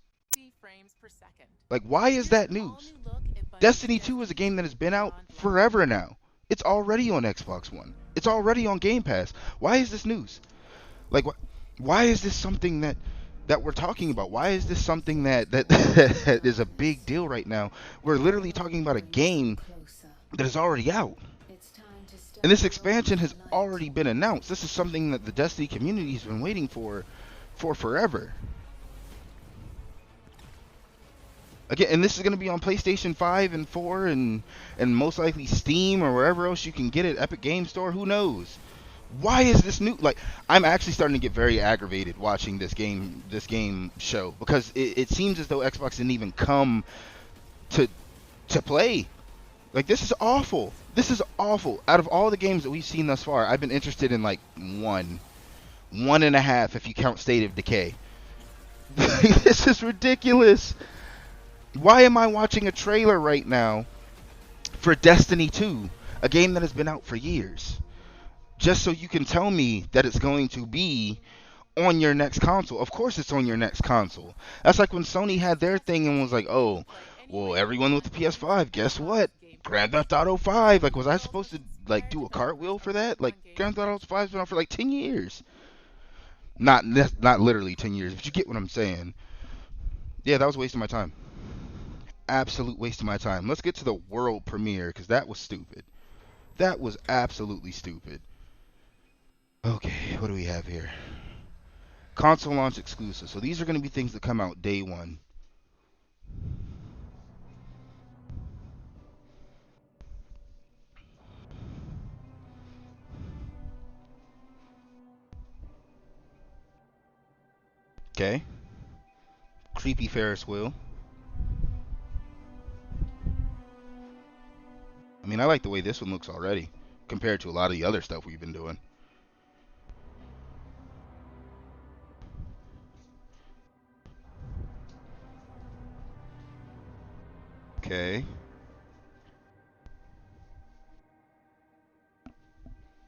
[SPEAKER 6] Frames per second.
[SPEAKER 1] Like, why is
[SPEAKER 6] Here's
[SPEAKER 1] that
[SPEAKER 6] an
[SPEAKER 1] news?
[SPEAKER 6] all-new look at Bungie's
[SPEAKER 1] Destiny 2 is a
[SPEAKER 6] Destiny
[SPEAKER 1] game that
[SPEAKER 6] 2
[SPEAKER 1] has been out
[SPEAKER 6] Beyond Light.
[SPEAKER 1] forever now. It's already on Xbox One. It's already on Game Pass. Why is this news? Like, why is this something that we're talking about? Why is this something that that is a big deal right now? We're literally talking about a game that is already out. And this expansion has already been announced. This is something that the Destiny community has been waiting for forever. Again, and this is going to be on PlayStation 5 and 4 and most likely Steam or wherever else you can get it, Epic Game Store, who knows? Why is this new? Like, I'm actually starting to get very aggravated watching this game show, because it seems as though Xbox didn't even come to play. Like, this is awful. This is awful. Out of all the games that we've seen thus far, I've been interested in like one and a half if you count State of Decay. This is ridiculous. Why am I watching a trailer right now for Destiny 2, a game that has been out for years, just so you can tell me that it's going to be on your next console? Of course it's on your next console. That's like when Sony had their thing and was like, oh, well, everyone with the PS5, guess what? Grand Theft Auto 5. Like, was I supposed to like do a cartwheel for that? Like, Grand Theft Auto 5's been out for like 10 years. Not literally 10 years, but you get what I'm saying. Yeah, that was a waste of my time. Absolute waste of my time. Let's get to the world premiere, because that was stupid. That was absolutely stupid. Okay, what do we have here? Console launch exclusive. So these are going to be things that come out day one. Okay. Creepy Ferris wheel. I mean, I like the way this one looks already, compared to a lot of the other stuff we've been doing. Okay.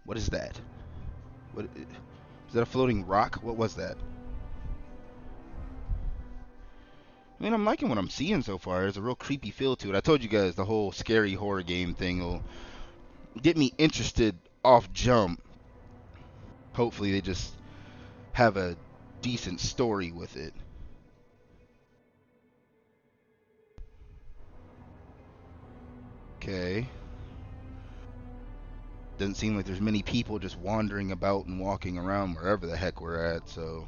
[SPEAKER 1] What is that? What is that? A floating rock? What was that? I mean, I'm liking what I'm seeing so far. There's a real creepy feel to it. I told you guys the whole scary horror game thing will get me interested off jump. Hopefully they just have a decent story with it. Okay. Doesn't seem like there's many people just wandering about and walking around wherever the heck we're at, so.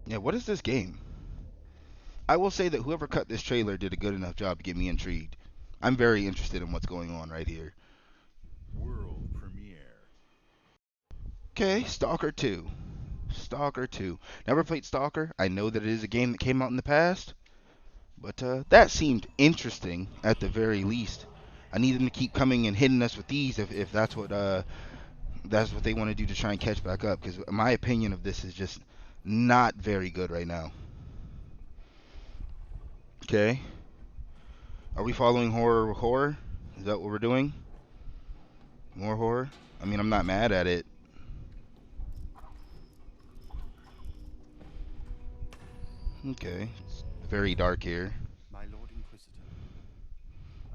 [SPEAKER 1] Yeah, what is this game? I will say that whoever cut this trailer did a good enough job to get me intrigued. I'm very interested in what's going on right here.
[SPEAKER 7] World premiere.
[SPEAKER 1] Okay, Stalker 2. Stalker 2. Never played Stalker. I know that it is a game that came out in the past, but that seemed interesting at the very least. I need them to keep coming and hitting us with these if that's what they want to do to try and catch back up, because my opinion of this is just not very good right now. Okay. Are we following horror? Is that what we're doing? More horror? I mean, I'm not mad at it. Okay. It's very dark here.
[SPEAKER 8] My Lord Inquisitor,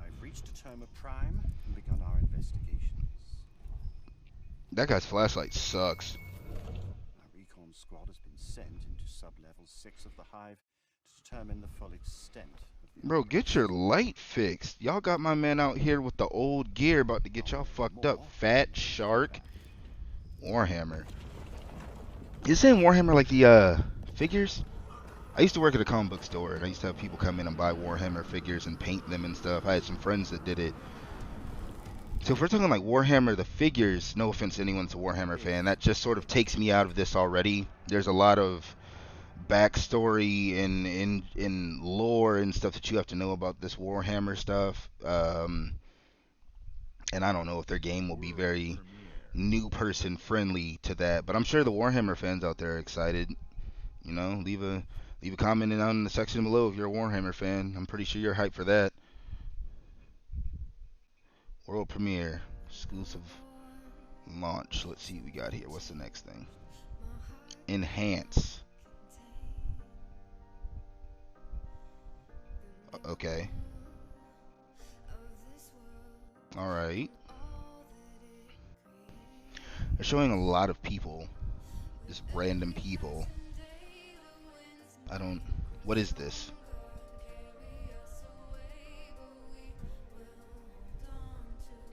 [SPEAKER 8] I've reached a term of prime and begun our investigations.
[SPEAKER 1] That guy's flashlight sucks.
[SPEAKER 8] A recon squad has been sent into sub-level 6 of the Hive to determine the full extent of the
[SPEAKER 1] Bro, get your light fixed. Y'all got my man out here with the old gear about to get y'all fucked up. Fat Shark. Warhammer. Is saying Warhammer like the figures? I used to work at a comic book store, and I used to have people come in and buy Warhammer figures and paint them and stuff. I had some friends that did it. So if we're talking like Warhammer, the figures, no offense to anyone that's a Warhammer fan, that just sort of takes me out of this already. There's a lot of backstory and lore and stuff that you have to know about this Warhammer stuff. And I don't know if their game will be very new person friendly to that, but I'm sure the Warhammer fans out there are excited. You know, leave a comment down in the section below if you're a Warhammer fan. I'm pretty sure you're hyped for that. World premiere, exclusive launch. Let's see what we got here. What's the next thing? Enhance. Okay. Alright. They're showing a lot of people. Just random people. What is this?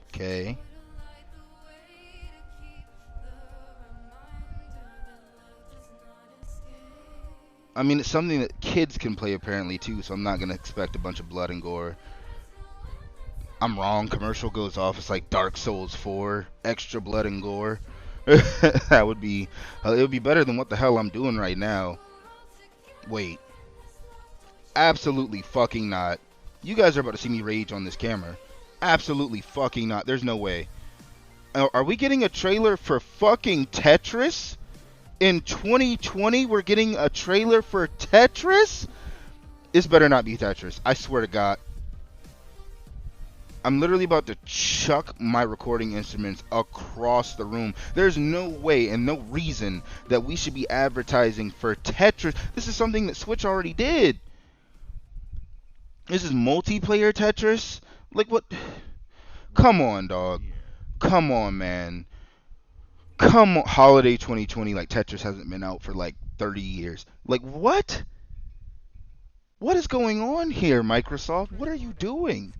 [SPEAKER 1] Okay. I mean, it's something that kids can play apparently too, so I'm not gonna expect a bunch of blood and gore. I'm wrong. Commercial goes off. It's like Dark Souls 4, extra blood and gore. That would be, it would be better than what the hell I'm doing right now. Wait. Absolutely fucking not. You guys are about to see me rage on this camera. Absolutely fucking not. There's no way. Are we getting a trailer for fucking Tetris? In 2020, we're getting a trailer for Tetris? This better not be Tetris. I swear to God. I'm literally about to chuck my recording instruments across the room. There's no way and no reason that we should be advertising for Tetris. This is something that Switch already did. This is multiplayer Tetris? Like what? Come on, dog. Come on, man. Come on. Holiday 2020, like Tetris hasn't been out for like 30 years. Like what? What is going on here, Microsoft? What are you doing?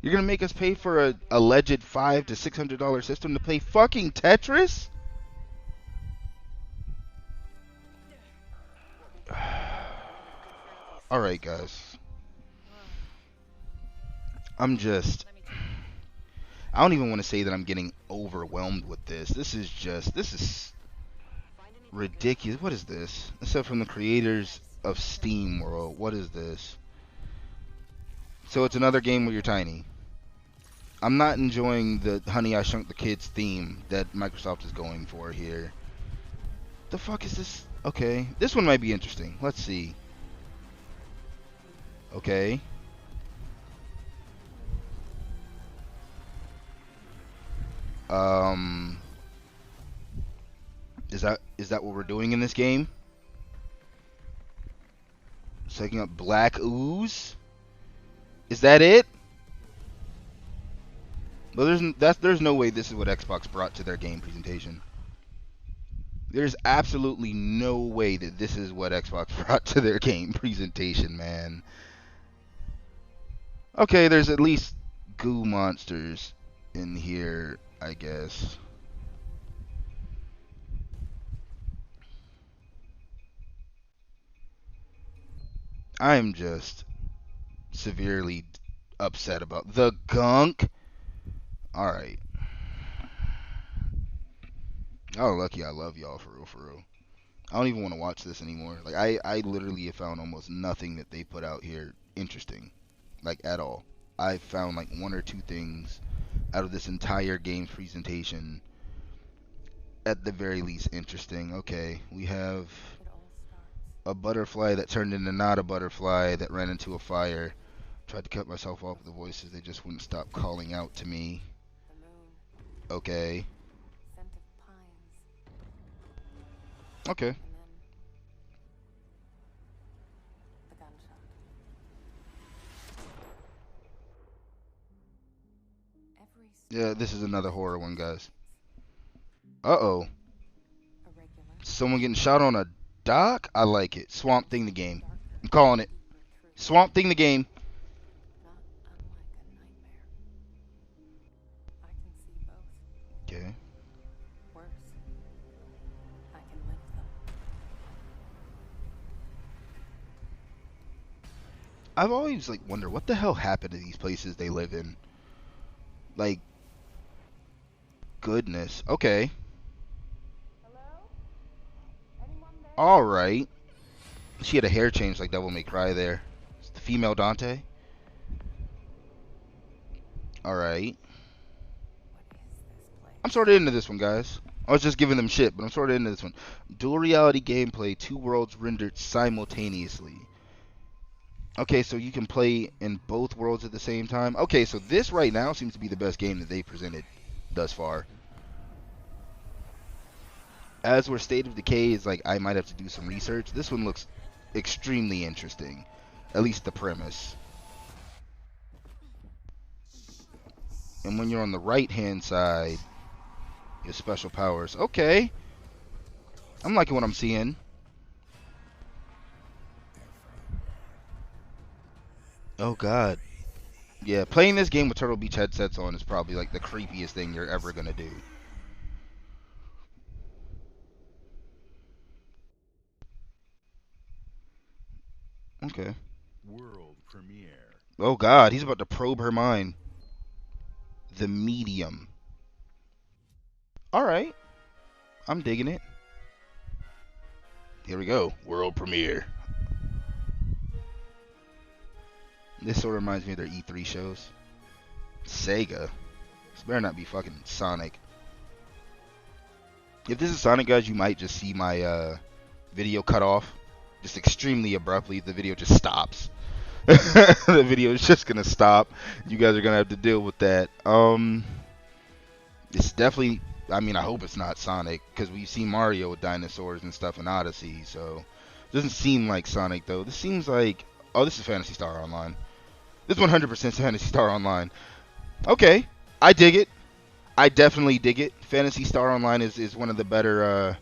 [SPEAKER 1] You're gonna make us pay for a alleged $500 to $600 system to play fucking Tetris? Alright, guys. I don't even want to say that I'm getting overwhelmed with this. This is ridiculous. What is this? Except from the creators of Steam World. What is this? So it's another game where you're tiny. I'm not enjoying the Honey I Shrunk the Kids theme that Microsoft is going for here. The fuck is this? Okay, this one might be interesting. Let's see. Okay. Is that what we're doing in this game? Sucking up black ooze? Is that it? Well, there's no way this is what Xbox brought to their game presentation. There's absolutely no way that this is what Xbox brought to their game presentation, man. Okay, there's at least goo monsters in here, I guess. I'm just severely upset about the gunk. Alright. Oh, lucky I love y'all, for real, for real. I don't even want to watch this anymore. Like, I literally have found almost nothing that they put out here interesting. Like, at all. I found like one or two things out of this entire game's presentation, at the very least, interesting. Okay, we have a butterfly that turned into not a butterfly that ran into a fire. Tried to cut myself off with the voices, they just wouldn't stop calling out to me. Okay. Okay. Yeah, this is another horror one, guys. Uh-oh. Someone getting shot on a dock? I like it. Swamp Thing the game. I'm calling it. Swamp Thing the game. Okay. I've always like wondered what the hell happened to these places they live in. Like, goodness. Okay. All right. She had a hair change like Devil May Cry there. It's the female Dante. All right. I'm sort of into this one, guys. I was just giving them shit, but I'm sort of into this one. Dual reality gameplay, 2 worlds rendered simultaneously. Okay, so you can play in both worlds at the same time. Okay, so this right now seems to be the best game that they presented thus far. As where State of Decay is like, I might have to do some research. This one looks extremely interesting. At least the premise. And when you're on the right-hand side, your special powers. Okay. I'm liking what I'm seeing. Oh, God. Yeah, playing this game with Turtle Beach headsets on is probably like the creepiest thing you're ever going to do. Okay.
[SPEAKER 7] World premiere.
[SPEAKER 1] Oh, God. He's about to probe her mind. The Medium. Alright. I'm digging it. Here we go. World premiere. This sort of reminds me of their E3 shows. Sega. This better not be fucking Sonic. If this is Sonic, guys, you might just see my video cut off. Just extremely abruptly. The video just stops. The video is just gonna stop. You guys are gonna have to deal with that. It's definitely, I mean, I hope it's not Sonic, because we've seen Mario with dinosaurs and stuff in Odyssey, so it doesn't seem like Sonic though. This seems like, oh, this is Phantasy Star Online. This 100% Phantasy Star Online. Okay, I dig it. I definitely dig it. Phantasy Star Online is one of the better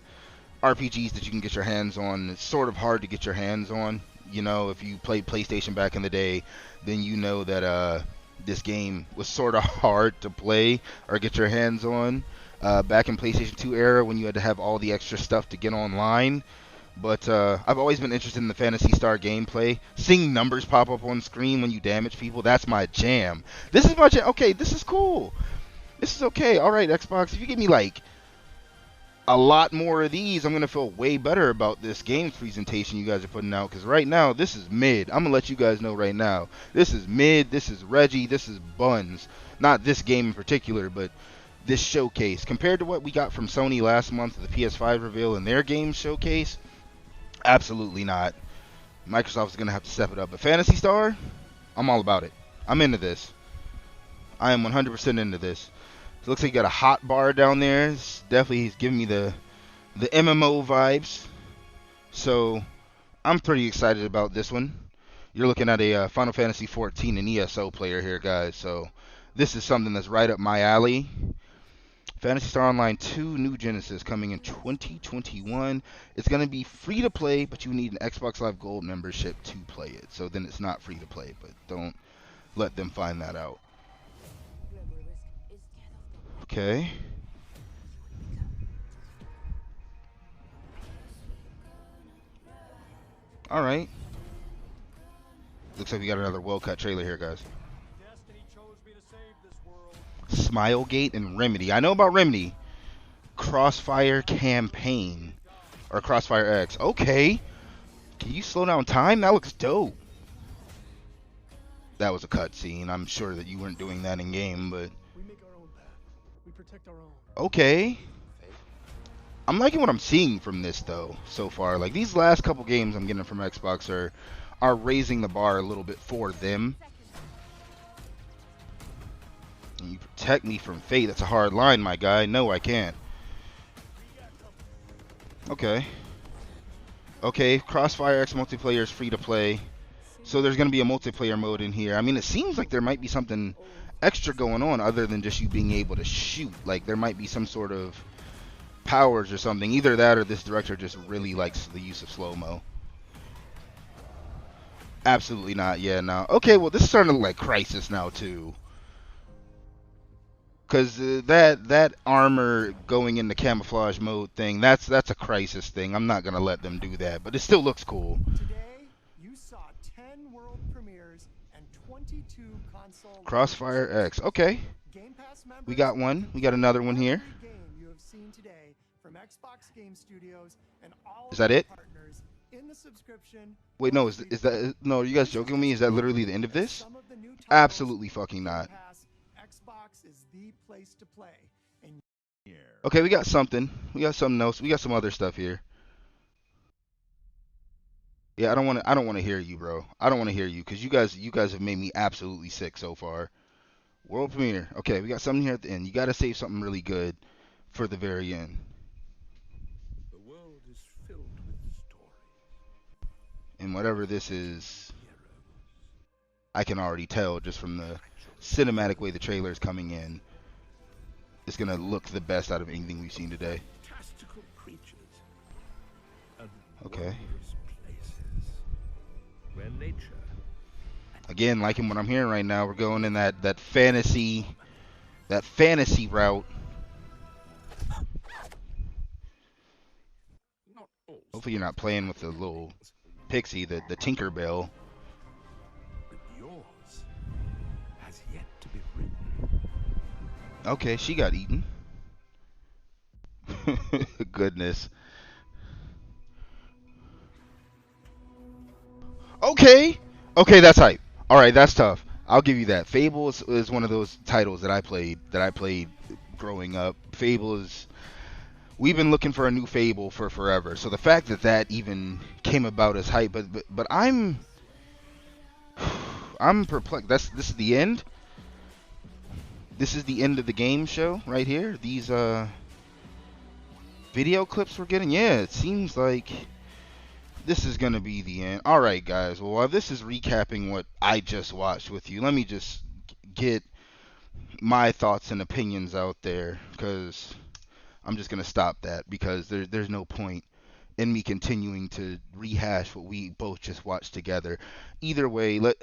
[SPEAKER 1] RPGs that you can get your hands on. It's sort of hard to get your hands on. You know, if you played PlayStation back in the day, then you know that this game was sort of hard to play or get your hands on. Back in PlayStation 2 era when you had to have all the extra stuff to get online. But I've always been interested in the Phantasy Star gameplay. Seeing numbers pop up on screen when you damage people, that's my jam. This is my jam. Okay, this is cool. This is okay. All right, Xbox, if you give me like a lot more of these, I'm going to feel way better about this game presentation you guys are putting out. Because right now, this is mid. I'm going to let you guys know right now. This is mid. This is Reggie. This is Buns. Not this game in particular, but this showcase. Compared to what we got from Sony last month with the PS5 reveal and their game showcase, absolutely not. Microsoft's going to have to step it up. But Phantasy Star, I'm all about it. I'm into this. I am 100% into this. It looks like you got a hot bar down there. It's definitely, he's giving me the MMO vibes. So I'm pretty excited about this one. You're looking at a Final Fantasy 14 and ESO player here, guys. So this is something that's right up my alley. Phantasy Star Online 2 New Genesis coming in 2021. It's going to be free to play, but you need an Xbox Live Gold membership to play it. So then it's not free to play, but don't let them find that out. Okay. All right. Looks like we got another well-cut trailer here, guys. Smilegate and Remedy. I know about Remedy. Crossfire Campaign. Or Crossfire X. Okay. Can you slow down time? That looks dope. That was a cutscene. I'm sure that you weren't doing that in game, but
[SPEAKER 5] We make our own path. We protect our own.
[SPEAKER 1] okay. I'm liking what I'm seeing from this though so far. Like these last couple games I'm getting from Xbox are raising the bar a little bit for them. And you protect me from fate. That's a hard line, my guy. No, I can't. Okay. Okay, Crossfire X multiplayer is free to play. So there's going to be a multiplayer mode in here. I mean, it seems like there might be something extra going on other than just you being able to shoot. Like there might be some sort of powers or something. Either that or this director just really likes the use of slow-mo. Absolutely not. Yeah, no. Okay, well, this is starting to look like Crisis now, too. Because that armor going into camouflage mode thing, that's a Crisis thing. I'm not going to let them do that. But it still looks cool.
[SPEAKER 9] Today, you saw 10 world premieres and 22 console
[SPEAKER 1] Crossfire X. Okay.
[SPEAKER 9] Game Pass
[SPEAKER 1] We got one. We got another one here.
[SPEAKER 9] Every game you have seen today from Xbox Game Studios and all
[SPEAKER 1] Is that it?
[SPEAKER 9] partners in the subscription.
[SPEAKER 1] Wait, no, is that no, are you guys joking with me? Is that literally the end of this?
[SPEAKER 9] Some of the new titles,
[SPEAKER 1] Absolutely fucking not.
[SPEAKER 9] Game Pass, Xbox is the place to play. And
[SPEAKER 1] Okay, we got something. We got something else. We got some other stuff here. Yeah, I don't want to hear you, bro. I don't want to hear you cuz you guys have made me absolutely sick so far. World premiere. Okay, we got something here at the end. You got to save something really good for the very end.
[SPEAKER 4] The world is filled with stories.
[SPEAKER 1] And whatever this is, I can already tell just from the cinematic way the trailer is coming in. It's going to look the best out of anything we've seen today.
[SPEAKER 4] Fantastical creatures. And
[SPEAKER 1] Okay.
[SPEAKER 4] wondrous places where nature
[SPEAKER 1] Again, liking what I'm hearing right now. We're going in that fantasy route.
[SPEAKER 4] not all
[SPEAKER 1] Hopefully you're not playing with the little pixie, the Tinkerbell.
[SPEAKER 4] but yours has yet to be written.
[SPEAKER 1] Okay, she got eaten. Goodness. Okay. Okay, that's hype. All right, that's tough. I'll give you that. Fable is one of those titles that I played growing up. Fable is we've been looking for a new Fable for forever. So the fact that even came about as hype, but I'm perplexed. This is the end. This is the end of the game show right here. These video clips we're getting. Yeah, it seems like this is going to be the end. All right, guys. Well, while this is recapping what I just watched with you, let me just get my thoughts and opinions out there, because I'm just going to stop that, because there's no point in me continuing to rehash what we both just watched together. Either way, God.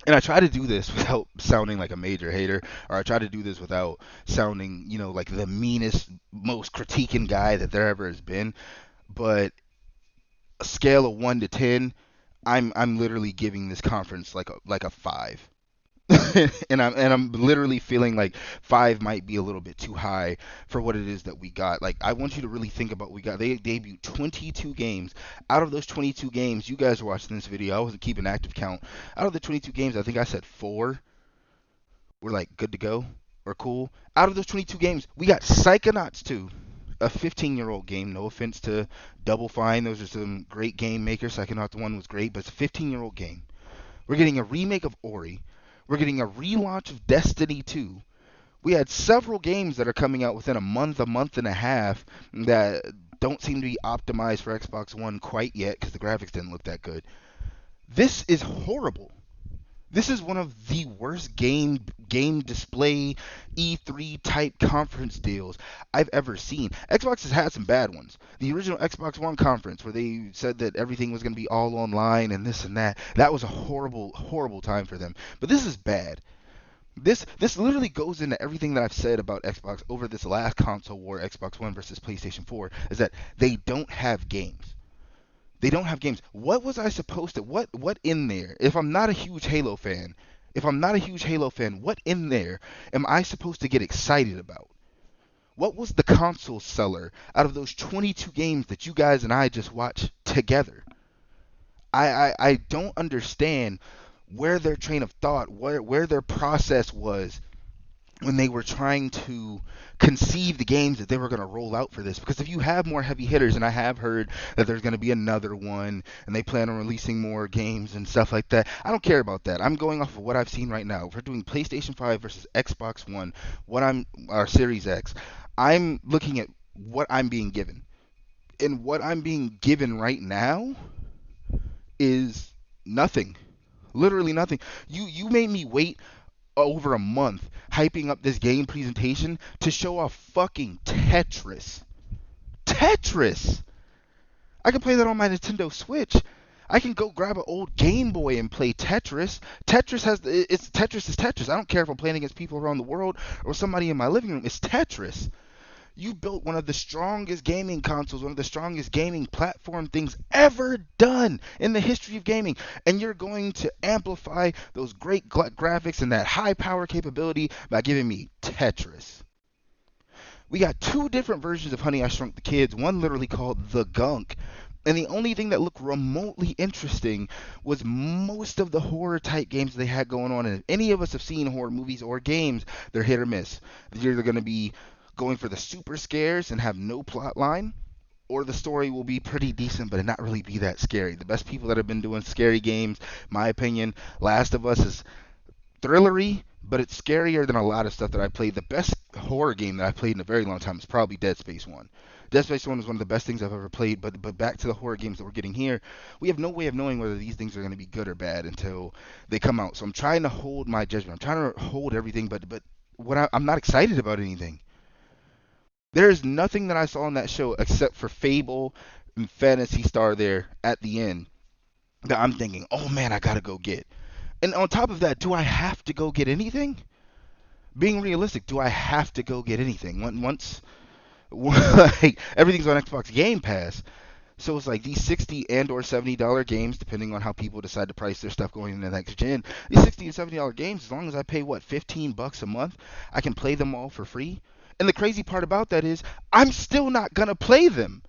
[SPEAKER 1] And I try to do this without sounding like a major hater, or I try to do this without sounding, like the meanest, most critiquing guy that there ever has been. But a scale of 1 to 10, I'm literally giving this conference like a 5. and I'm literally feeling like 5 might be a little bit too high for what it is that we got. Like, I want you to really think about what we got. They debuted 22 games. Out of those 22 games, you guys are watching this video. I wasn't keeping active count. Out of the 22 games, I think I said 4 were like good to go or cool. Out of those 22 games, we got Psychonauts 2, a 15-year-old game. No offense to Double Fine. Those are some great game makers. Psychonauts 1 was great, but it's a 15-year-old game. We're getting a remake of Ori. We're getting a relaunch of Destiny 2. We had several games that are coming out within a month and a half that don't seem to be optimized for Xbox One quite yet because the graphics didn't look that good. This is horrible. This is one of the worst game display E3 type conference deals I've ever seen. Xbox has had some bad ones. The original Xbox One conference where they said that everything was going to be all online and this and that. That was a horrible, horrible time for them. But this is bad. This literally goes into everything that I've said about Xbox over this last console war, Xbox One versus PlayStation 4, is that they don't have games. They don't have games. What was I supposed to what in there? If I'm not a huge Halo fan, what in there am I supposed to get excited about? What was the console seller out of those 22 games that you guys and I just watched together? I don't understand where their train of thought, where their process was when they were trying to conceive the games that they were going to roll out for this. Because if you have more heavy hitters, and I have heard that there's going to be another one, and they plan on releasing more games and stuff like that, I don't care about that. I'm going off of what I've seen right now. If we're doing PlayStation 5 versus Xbox One, or Series X, I'm looking at what I'm being given. And what I'm being given right now is nothing. Literally nothing. You made me wait over a month hyping up this game presentation to show off fucking Tetris. Tetris! I can play that on my Nintendo Switch. I can go grab an old Game Boy and play Tetris. Tetris is Tetris. I don't care if I'm playing against people around the world or somebody in my living room. It's Tetris. You built one of the strongest gaming consoles, one of the strongest gaming platform things ever done in the history of gaming. And you're going to amplify those great graphics and that high power capability by giving me Tetris. We got 2 different versions of Honey, I Shrunk the Kids, one literally called The Gunk. And the only thing that looked remotely interesting was most of the horror type games they had going on. And if any of us have seen horror movies or games, they're hit or miss. They're either going to be going for the super scares and have no plot line, or the story will be pretty decent but not really be that scary. The best people that have been doing scary games, my opinion, Last of Us is thrillery, but it's scarier than a lot of stuff that I played. The best horror game that I played in a very long time is probably Dead Space 1. Dead Space 1 is one of the best things I've ever played, but back to the horror games that we're getting here, we have no way of knowing whether these things are going to be good or bad until they come out. So I'm trying to hold my judgment. I'm trying to hold everything, but I'm not excited about anything. There is nothing that I saw in that show except for Fable and Phantasy Star there at the end that I'm thinking, oh man, I gotta go get. And on top of that, do I have to go get anything? Being realistic, do I have to go get anything? Once like, everything's on Xbox Game Pass, so it's like these $60 and or $70 games, depending on how people decide to price their stuff going into the next gen. These $60 and $70 games, as long as I pay $15 a month, I can play them all for free. And the crazy part about that is I'm still not going to play them.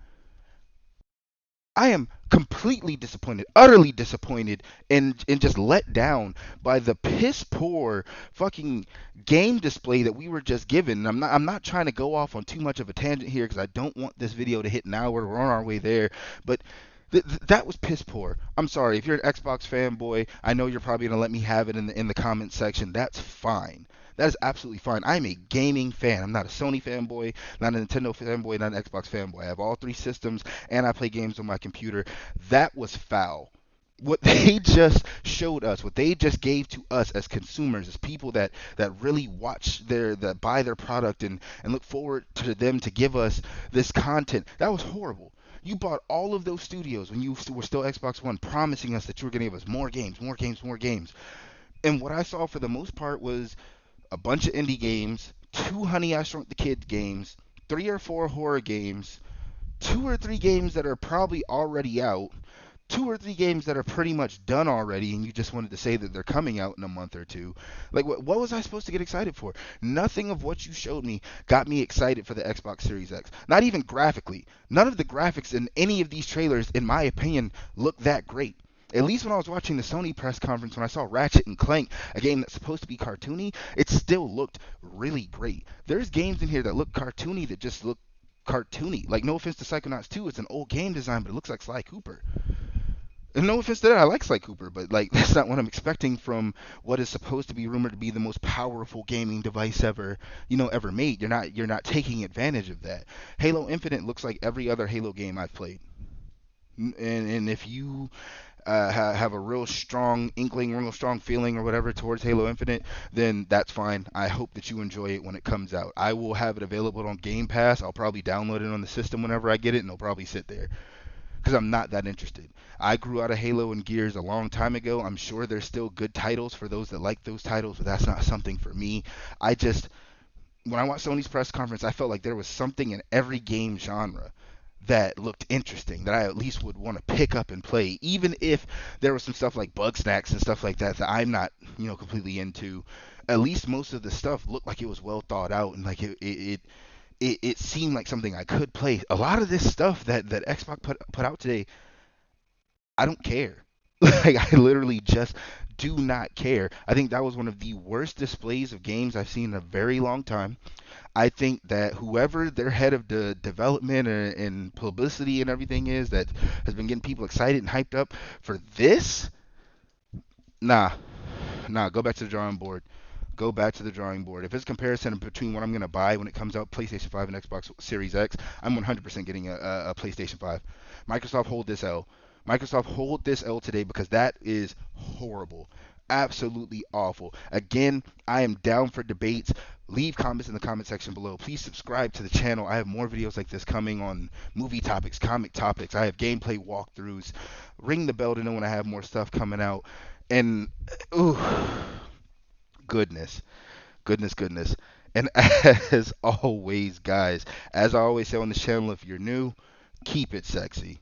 [SPEAKER 1] I am completely disappointed, utterly disappointed, and just let down by the piss poor fucking game display that we were just given. And I'm not trying to go off on too much of a tangent here because I don't want this video to hit an hour. We're on our way there, but that was piss poor. I'm sorry if you're an Xbox fanboy. I know you're probably gonna let me have it in the comment section. That's fine. That is absolutely fine. I'm a gaming fan. I'm not a Sony fanboy, not a Nintendo fanboy, not an Xbox fanboy. I have all 3 systems, and I play games on my computer. That was foul. What they just showed us, what they just gave to us as consumers, as people that really watch that buy their product and look forward to them to give us this content, that was horrible. You bought all of those studios when you were still Xbox One, promising us that you were going to give us more games, more games, more games. And what I saw for the most part was a bunch of indie games, 2 Honey, I Shrunk the Kids games, 3 or 4 horror games, 2 or 3 games that are probably already out, two or three games that are pretty much done already, and you just wanted to say that they're coming out in a month or two. Like, what was I supposed to get excited for? Nothing of what you showed me got me excited for the Xbox Series X. Not even graphically. None of the graphics in any of these trailers, in my opinion, look that great. At least when I was watching the Sony press conference, when I saw Ratchet and Clank, a game that's supposed to be cartoony, it still looked really great. There's games in here that look cartoony that just look cartoony. Like, no offense to Psychonauts 2, it's an old game design, but it looks like Sly Cooper. And no offense to that, I like Sly Cooper, but like that's not what I'm expecting from what is supposed to be rumored to be the most powerful gaming device ever, ever made. You're not taking advantage of that. Halo Infinite looks like every other Halo game I've played. And if you have a real strong inkling, real strong feeling or whatever towards Halo Infinite, then that's fine. I hope that you enjoy it when it comes out. I will have it available on Game Pass. I'll probably download it on the system whenever I get it, and it'll probably sit there because I'm not that interested. I grew out of Halo and Gears a long time ago. I'm sure there's still good titles for those that like those titles, but that's not something for me. I just, when I watched Sony's press conference, I felt like there was something in every game genre that looked interesting that I at least would want to pick up and play, even if there was some stuff like bug snacks and stuff like that that I'm not, completely into. At least most of the stuff looked like it was well thought out, and like it seemed like something I could play. A lot of this stuff that Xbox put out today, I don't care. Like, I literally just do not care. I think that was one of the worst displays of games I've seen in a very long time. I think that whoever their head of the development and publicity and everything is that has been getting people excited and hyped up for this, nah, go back to the drawing board. Go back to the drawing board. If it's a comparison between what I'm going to buy when it comes out, PlayStation 5 and Xbox Series X, I'm 100% getting a PlayStation 5. Microsoft hold this L. Microsoft hold this L today because that is horrible. Absolutely awful. Again, I am down for debates. Leave comments in the comment section below. Please subscribe to the channel. I have more videos like this coming on movie topics, comic topics. I have gameplay walkthroughs. Ring the bell to know when I have more stuff coming out. And, ooh, goodness, goodness, goodness. And as always, guys, as I always say on this channel, if you're new, keep it sexy.